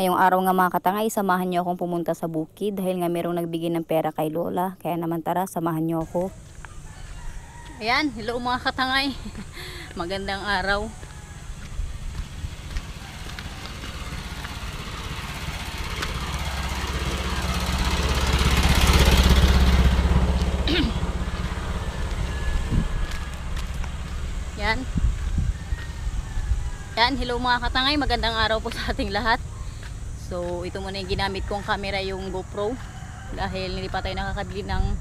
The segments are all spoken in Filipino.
Ngayong araw nga mga katangay, samahan niyo akong pumunta sa bukid dahil nga merong nagbigay ng pera kay Lola. Kaya naman tara, samahan niyo ako. Ayan, hello mga katangay. Magandang araw. Yan. Yan, hello mga katangay, magandang araw po sa ating lahat. So, ito muna yung ginamit kong camera, yung GoPro. Dahil hindi pa tayo nakakabili ng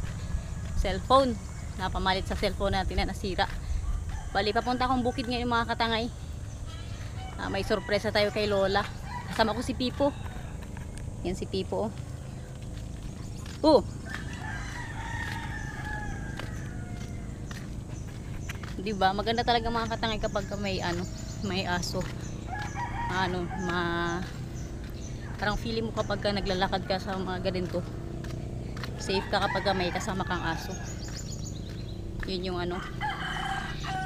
cellphone. Napamalit sa cellphone natin na nasira. Bali, papunta akong bukid ngayon mga katangay. May sorpresa tayo kay Lola. Kasama ko si Pipo. Yan si Pipo. Oh! Diba? Maganda talaga mga katangay kapag may aso. Parang feeling mo kapag naglalakad ka sa mga ganito, safe ka kapag may kasama kang aso. Yun yung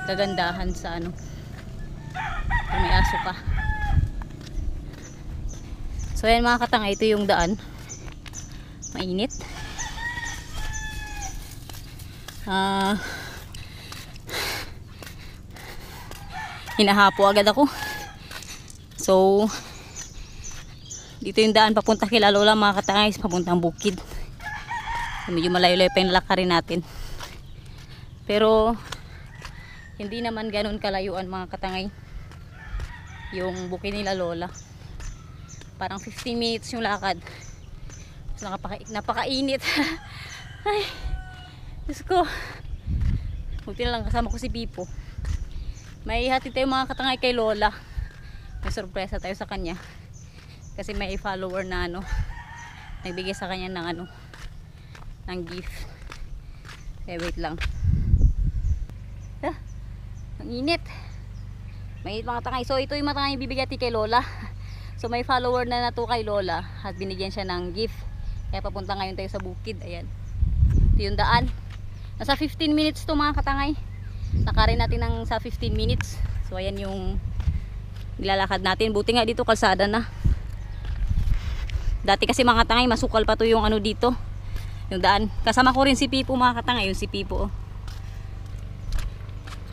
kagandahan sa kung may aso ka. So yan mga katangay, ito yung daan. Mainit. Hinahapo agad ako. So dito yung daan papunta kay Lola mga katangay, papuntang bukid. Medyo malayo-layo pa yung lalakarin natin. Pero hindi naman ganun kalayuan mga katangay yung bukid nila Lola. Parang 15 minutes yung lakad. So, napakainit. Ay, Diyos ko. Buti na lang kasama ko si Pipo. May hati tayo mga katangay kay Lola. May sorpresa tayo sa kanya. Kasi may follower na nagbigay sa kanya ng gift. Wait lang. Ang init. May mga tangay. So ito yung mga tangay bibigyan kay Lola. So may follower na to kay Lola at binigyan siya ng gift. Kaya papunta ngayon tayo sa bukid. Ayan. Ito yung daan. Nasa 15 minutes to mga katangay. Nakarin natin ng sa 15 minutes. So ayan yung nilalakad natin. Buti nga dito kalsada na. Dati kasi mga katangay masukal pa to yung dito. Yung daan. Kasama ko rin si Pipo mga katangay. Yung si Pipo.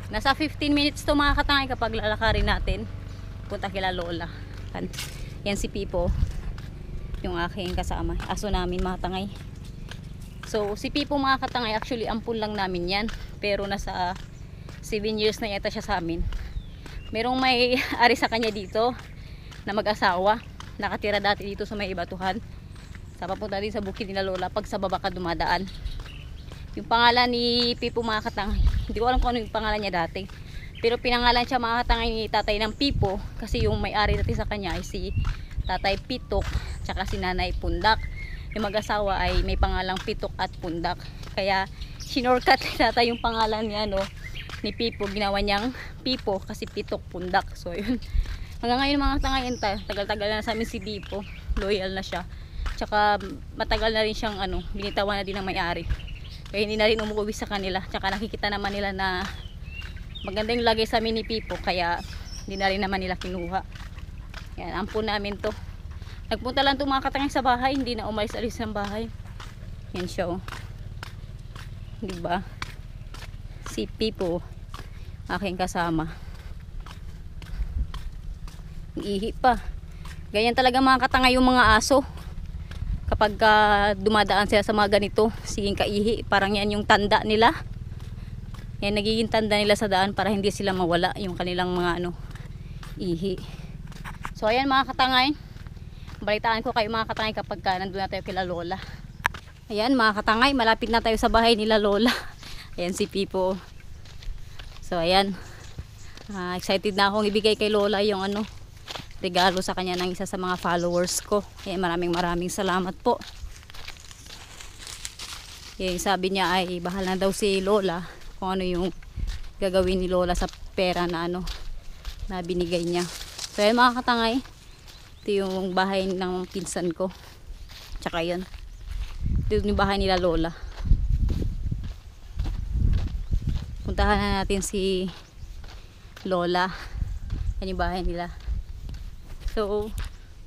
Nasa 15 minutes to mga katangay kapag lalakarin natin. Punta kila Lola. Yan si Pipo. Yung aking kasama. Aso namin mga katangay. So si Pipo mga katangay actually ampun lang namin yan. Pero nasa 7 years na yata siya sa amin. Merong may ari sa kanya dito na mag-asawa. Nakatira dati dito sa may Ibatuhan. Sa papunta din sa bukid nila Lola pag sa baba ka dumadaan. Yung pangalan ni Pipo mga katangay, hindi ko alam kung ano yung pangalan niya dati. Pero pinangalan siya mga katangay ni tatay ng Pipo kasi yung may-ari dati sa kanya ay si tatay Pitok tsaka si nanay Pundak. Yung mag-asawa ay may pangalang Pitok at Pundak. Kaya sinorkat ni tatay yung pangalan niya ni Pipo, ginawa niyang Pipo kasi Pitok Pundak. So yun. Hanggang ngayon mga tangayin tagal-tagal na sa amin si Pipo. Loyal na siya. Tsaka matagal na rin siyang binitawan na din ng may-ari. Kaya hindi na rin umuwi sa kanila. Tsaka nakikita naman nila na maganda yung lagay sa amin ni Pipo. Kaya hindi na rin naman nila kinuha. Yan, ampun namin to. Nagpunta lang to mga katangay sa bahay. Hindi na umalis-alis ng bahay. Yan siya diba? Si Pipo, aking kasama. Ihi pa. Ganyan talaga mga katangay yung mga aso. Kapag dumadaan sila sa mga ganito, siging kaihi. Parang yan yung tanda nila. Yan nagiging tanda nila sa daan para hindi sila mawala yung kanilang mga ihi. So ayan mga katangay. Balitaan ko kayo mga katangay kapag nandun na tayo kila Lola. Ayan mga katangay, malapit na tayo sa bahay nila Lola. Ayan si Pipo. So ayan. Excited na akong ibigay kay Lola yung regalo sa kanya ng isa sa mga followers ko. Kaya maraming salamat po. Yung sabi niya ay bahala daw si Lola kung ano yung gagawin ni Lola sa pera na na binigay niya. So yun mga katangay, ito yung bahay ng pinsan ko. Tsaka yun, ito yung bahay nila Lola. Puntahan na natin si Lola. Yan yung bahay nila. So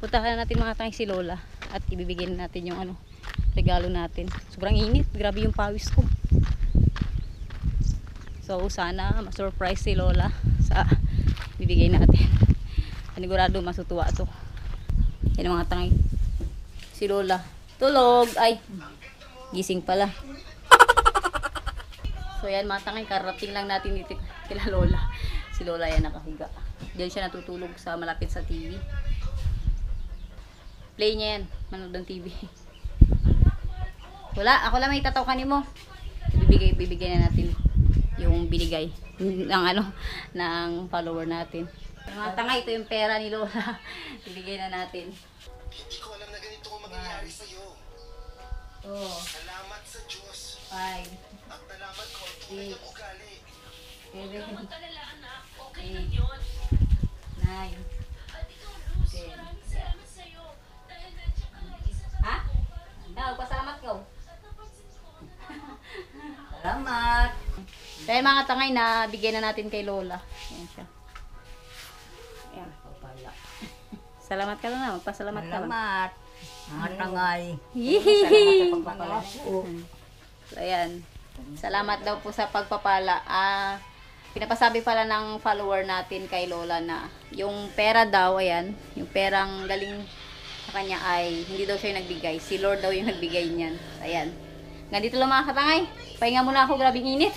Puntahan natin mga katangay si Lola. At ibibigay natin yung ano, regalo natin. Sobrang init. Grabe yung pawis ko. So sana ma-surprise si Lola sa bibigay natin. Panigurado masutuwa to. Yan mga tangay. Si Lola. Tulog. Ay. Gising pala. So yan mga tangay. Karating lang natin dito kila Lola. Si Lola yan nakahiga. Diyan siya natutulog sa malapit sa TV. Play niya yan. Manood ng TV. Wala. Ako lang may tatawkanin mo. Bibigay na natin yung binigay ng ano ng follower natin. Mga tanga, ito yung pera ni Lola. Bibigay na natin. Hindi ko alam na ganito ang mangyayari sa'yo. Oh. Salamat sa Diyos. 5, At nalaman ko ang tunay ng ugali. 7, Mag-alala anak, okay lang yun. 9, At ikaw, Luz, maraming salamat sa'yo. Dahil nandiyan ka lang isa sa ha? Pasalamat ka. at napansin ko. Salamat. Dahil mga tangay na bigyan na natin kay Lola. Ayan siya. Ayan. Salamat ka lang na. Magpasalamat ka lang. Salamat. Mga tangay. Hihihi. Salamat sa pagpapala. So, ayan. Salamat daw po sa pagpapala. Pinapasabi pala ng follower natin kay Lola na yung pera daw, ayan, yung perang galing sa kanya ay hindi daw siya yung nagbigay. Si Lord daw yung nagbigay niyan. Ayan. Ganito lang mga katangay. Pahinga muna ako, grabing init.